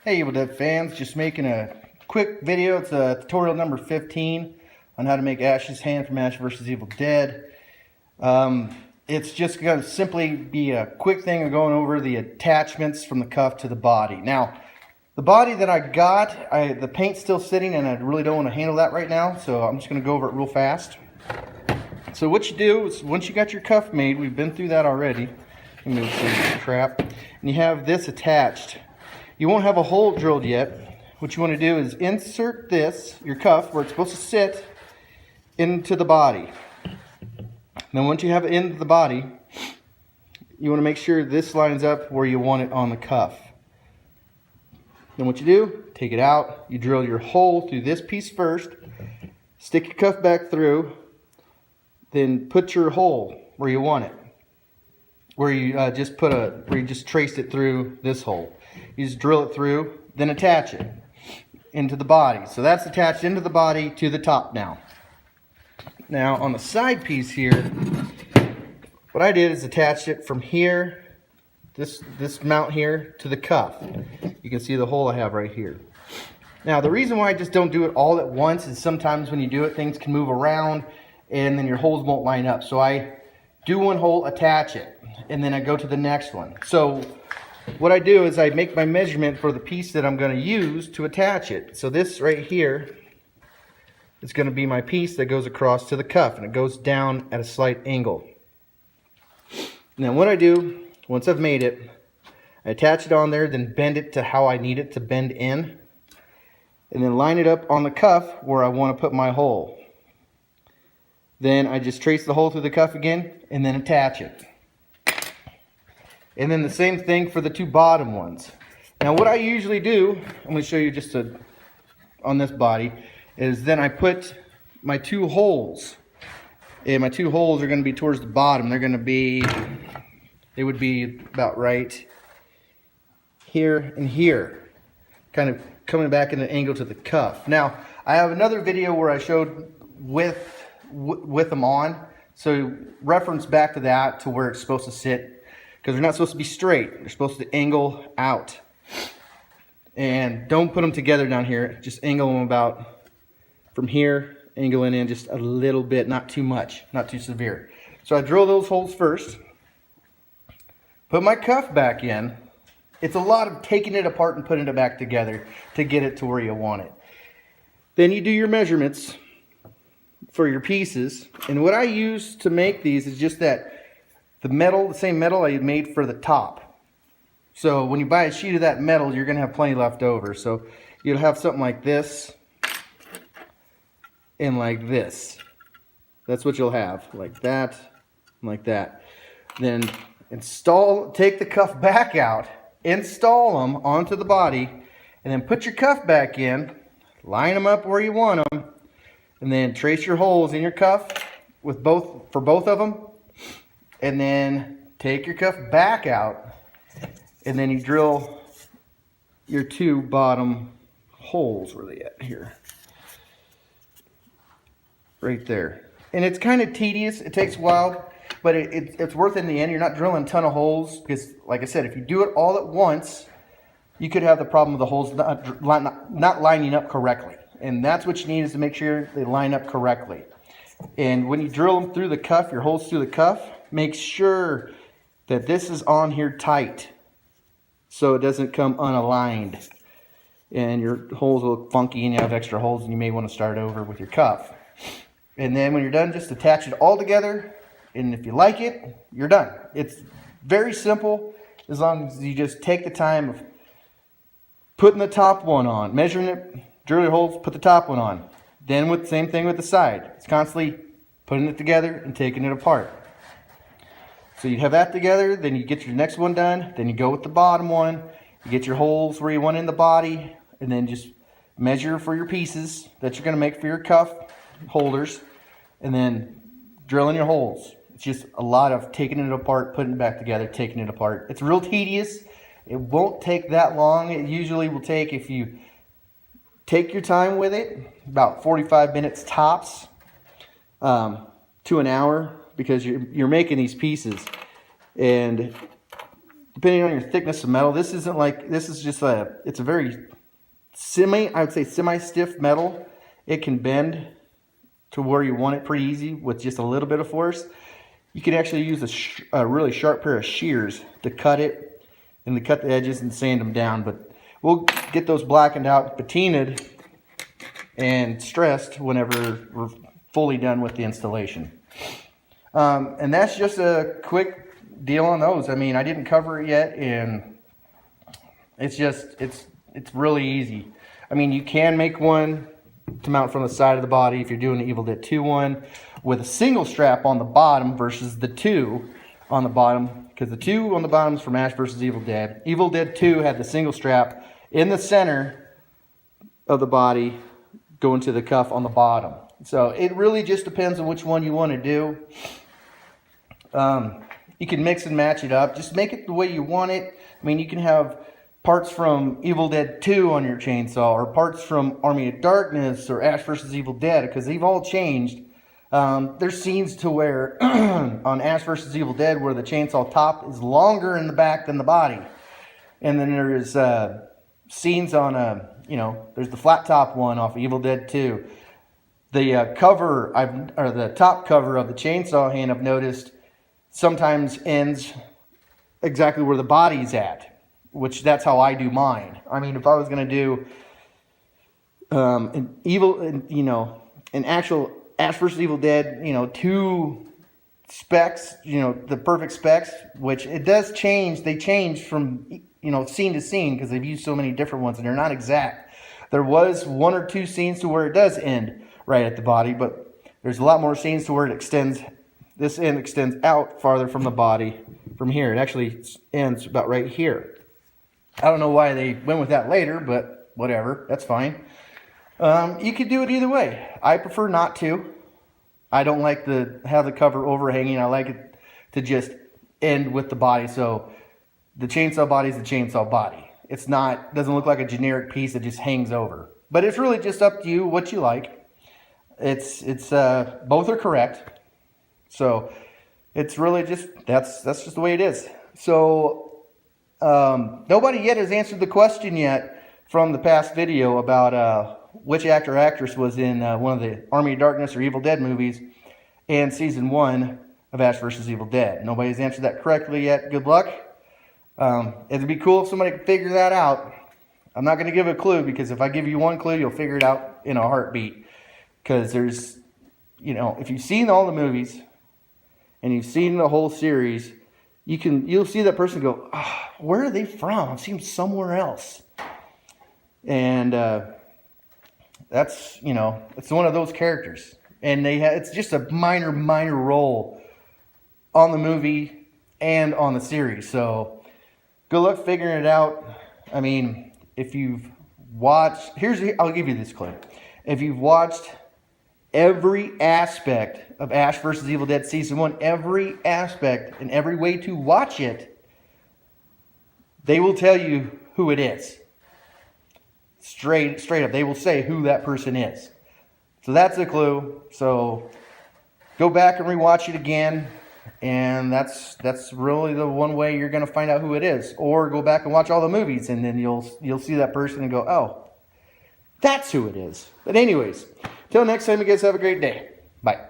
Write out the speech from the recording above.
Hey Evil Dead fans, just making a quick video. It's tutorial number 15 on how to make Ash's hand from Ash vs. Evil Dead. It's just going to simply be a quick thing of going over the attachments from the cuff to the body. Now, the body that I got, the paint's still sitting and I really don't want to handle that right now, so I'm just going to go over it real fast. So what you do is, once you got your cuff made, we've been through that already. Let me move some crap. And you have this attached. You won't have a hole drilled yet. What you want to do is insert this, your cuff, where it's supposed to sit, into the body. Then once you have it into the body, you want to make sure this lines up where you want it on the cuff. Then what you do, take it out, you drill your hole through this piece first, stick your cuff back through, then put your hole where you want it. Where you just traced it through this hole. You just drill it through, then attach it into the body. So that's attached into the body to the top now. Now on the side piece here, what I did is attach it from here, this mount here, to the cuff. You can see the hole I have right here. Now the reason why I just don't do it all at once is sometimes when you do it, things can move around and then your holes won't line up. So I do one hole, attach it, and then I go to the next one. So what I do is I make my measurement for the piece that I'm going to use to attach it. So this right here is going to be my piece that goes across to the cuff, and it goes down at a slight angle. Now what I do, once I've made it, I attach it on there, then bend it to how I need it to bend in, and then line it up on the cuff where I want to put my hole. Then I just trace the hole through the cuff again and then attach it. And then the same thing for the two bottom ones. Now what I usually do, I'm going to show you just on this body, is then I put my two holes. And my two holes are going to be towards the bottom. They would be about right here and here. Kind of coming back in an angle to the cuff. Now I have another video where I showed with them on, so reference back to that, to where it's supposed to sit, because they're not supposed to be straight. They're supposed to angle out. And don't put them together down here, just angle them about from here, angling in just a little bit, not too much, not too severe. So I drill those holes first, put my cuff back in. It's a lot of taking it apart and putting it back together to get it to where you want it. Then you do your measurements for your pieces, and what I use to make these is just the same metal I made for the top. So when you buy a sheet of that metal, you're going to have plenty left over. So you'll have something like this and like this. That's what you'll have, like that and like that. Then take the cuff back out, install them onto the body, and then put your cuff back in, line them up where you want them, and then trace your holes in your cuff for both of them, and then take your cuff back out, and then you drill your two bottom holes. Where are they at here? Right there. And it's kind of tedious. It takes a while, but it's worth it in the end. You're not drilling a ton of holes, because like I said, if you do it all at once, you could have the problem of the holes not lining up correctly. And that's what you need, is to make sure they line up correctly. And when you drill them through the cuff, your holes through the cuff, make sure that this is on here tight, so it doesn't come unaligned and your holes will look funky and you have extra holes and you may want to start over with your cuff. And then when you're done, just attach it all together, and if you like it, you're done. It's very simple, as long as you just take the time of putting the top one on, measuring it, drill your holes, put the top one on. Then same thing with the side. It's constantly putting it together and taking it apart. So you have that together, then you get your next one done, then you go with the bottom one, you get your holes where you want in the body, and then just measure for your pieces that you're going to make for your cuff holders, and then drill in your holes. It's just a lot of taking it apart, putting it back together, taking it apart. It's real tedious. It won't take that long. It usually will take, if you take your time with it, about 45 minutes tops to an hour, because you're making these pieces. And depending on your thickness of metal. This is just it's a very I would say semi-stiff metal. It can bend to where you want it pretty easy with just a little bit of force. You can actually use a really sharp pair of shears to cut it and to cut the edges and sand them down. But we'll get those blackened out, patinaed, and stressed whenever we're fully done with the installation. And that's just a quick deal on those. I mean, I didn't cover it yet, and it's really easy. I mean, you can make one to mount from the side of the body if you're doing the Evil Dead 2 one with a single strap on the bottom versus the 2 on the bottom, because the 2 on the bottom is from Ash vs. Evil Dead. Evil Dead 2 had the single strap in the center of the body going to the cuff on the bottom. So it really just depends on which one you want to do. You can mix and match it up. Just make it the way you want it. I mean, you can have parts from Evil Dead 2 on your chainsaw, or parts from Army of Darkness or Ash vs. Evil Dead, because they've all changed. There's scenes to where on Ash vs. Evil Dead where the chainsaw top is longer in the back than the body. And then there's scenes on, there's the flat top one off of Evil Dead 2. The the top cover of the chainsaw hand, I've noticed, sometimes ends exactly where the body's at, which that's how I do mine. I mean, if I was going to do an actual Ash vs. Evil Dead, 2 specs, the perfect specs, which it does change. They change from, scene to scene because they've used so many different ones and they're not exact. There was 1 or 2 scenes to where it does end right at the body, but there's a lot more scenes to where it extends. This end extends out farther from the body from here. It actually ends about right here. I don't know why they went with that later, but whatever, that's fine. You could do it either way. I prefer not to. I don't like to have the cover overhanging. I like it to just end with the body. So the chainsaw body is the chainsaw body. It's not, doesn't look like a generic piece that just hangs over. But it's really just up to you what you like. It's both are correct. So it's really just, that's just the way it is. So nobody yet has answered the question yet from the past video about which actor or actress was in one of the Army of Darkness or Evil Dead movies and season 1 of Ash vs. Evil Dead. Nobody's answered that correctly yet. Good luck. It'd be cool if somebody could figure that out. I'm not going to give a clue, because if I give you one clue, you'll figure it out in a heartbeat. Because there's, if you've seen all the movies and you've seen the whole series, you'll see that person go, oh, where are they from? I've seen them somewhere else. And that's, it's one of those characters. And it's just a minor role on the movie and on the series. So good luck figuring it out. I mean, if you've watched, I'll give you this clue. If you've watched every aspect of Ash vs. Evil Dead Season 1, every aspect and every way to watch it, they will tell you who it is. Straight up, they will say who that person is. So that's a clue. So go back and rewatch it again, and that's really the one way you're going to find out who it is. Or go back and watch all the movies, and then you'll see that person and go, oh, that's who it is. But anyways, till next time, you guys have a great day. Bye.